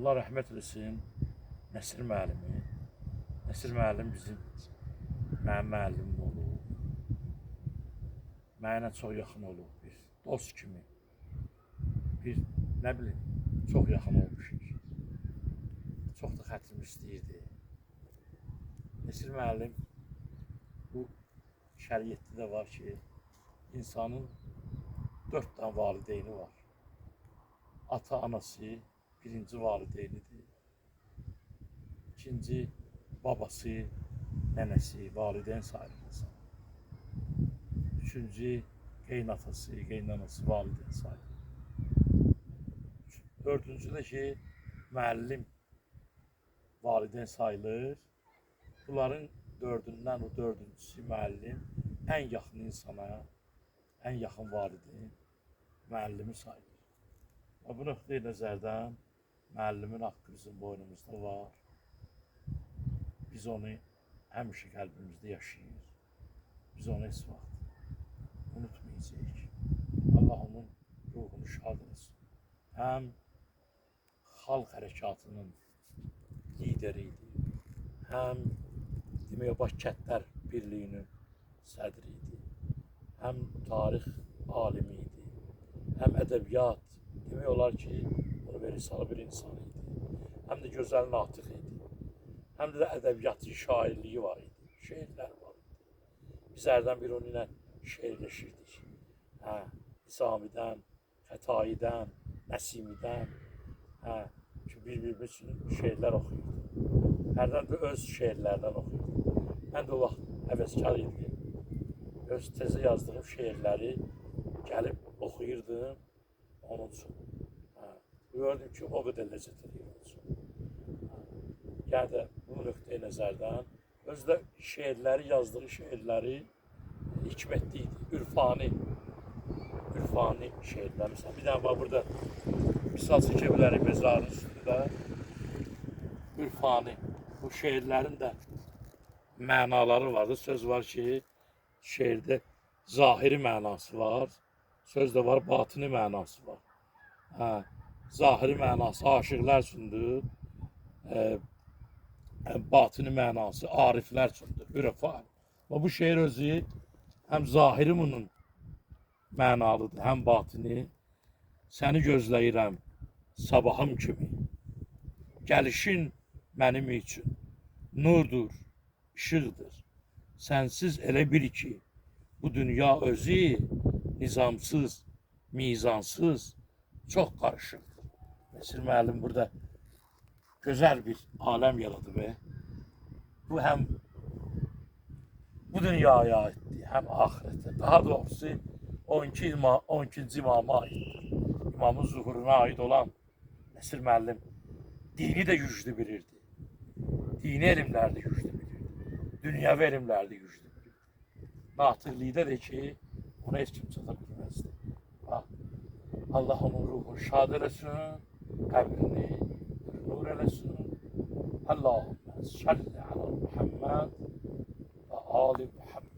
Allah rəhmət eləsin Nəsir müəllimi. Nəsir müəllim mənim müəllimim olub. Mənə çox yaxın olub. Bir dost kimi. Bir nə bilim, çox yaxın olmuşuq. Çox da xətrimi istəyirdi. Nəsir müəllim bu şəriətdə də var ki, insanın 4 tane valideyni var. Ata, anası birinci valideynidir. İkinci babası, nənəsi, valideyn sayılır insan. Üçüncü qeynatası, qeynanası, valideyn sayılır. Dördüncü də ki, müəllim valideyn sayılır. Bunların dördündən o dördüncüsü müəllim ən yaxın insana, ən yaxın valideyn müəllimi sayılır. Bu nöqteyi nəzərdən müəllimin haqqı bizim boynumuzda var. Biz onu həmişə qəlbimizdə yaşayır. Biz onu heç vaxt unutmayacağıq. Allah onun ruhunu şad etsin. Həm xalq hərəkatının lideri idi, həm demək olar Kəndlər Birliyinin sədri idi, həm tarix alimi idi, həm ədəbiyyat, demək olar ki, universal bir insan idi, həm də gözəl natiq idi, həm də ədəbiyyatın şairliyi var idi, şeirlər var idi. Biz hərdən bir onu ilə şeirləşirdik. Nizamidən, Xətaidən, Nəsimidən, bir-birimiz üçün şeirlər oxuyurdu. Hərdən də öz şeirlərdən oxuyurdu. Mən də o vaxt həvəskar idim. Öz tezə yazdığım şeirləri gəlib oxuyurdum onun üçün. Gördüm ki, o qədər ləzzət edir onun üçün. Yəni də bu nöqteyi nəzərdən özü də şeirləri, yazdığı şeirləri hikmətli idi, ürfani şeirlər. Məsələn, bir dənə var burada misal çəkə bilərik mezarın üstündə ürfani. Bu şeirlərin də mənaları vardır. Söz var ki, şeirdə zahiri mənası var, söz də var, batini mənası var. Zahiri mənası aşıqlar üçündür, batini mənası ariflər üçündür, ürfani. Bu şeir özü həm zahiri bunun mənalıdır, həm batini. Səni gözləyirəm sabahım kimi. Gəlişin mənim üçün nurdur, işıqdır. Sənsiz elə bil ki, bu dünya özü nizamsız, mizansız, çox qarışıqdır. Nəsir müəllim burada gözəl bir aləm yaradıb. Bu həm bu dünyaya aiddir, həm ahirətə. Daha doğrusu 12-ci imama aiddir. İmamın zuhuruna aid olan Nəsir müəllim dini də güclü bilirdi. Dini elmlər də güclü bilirdi. Dünyəvi elmlər də güclü bilirdi. Natiqlikdə də ki, ona heç kim çata bilməzdi. Allah onun ruhunu şad eləsin, qəbrini nur eləsin. Allahümme salli ala Muhammed ve ali Muhammed.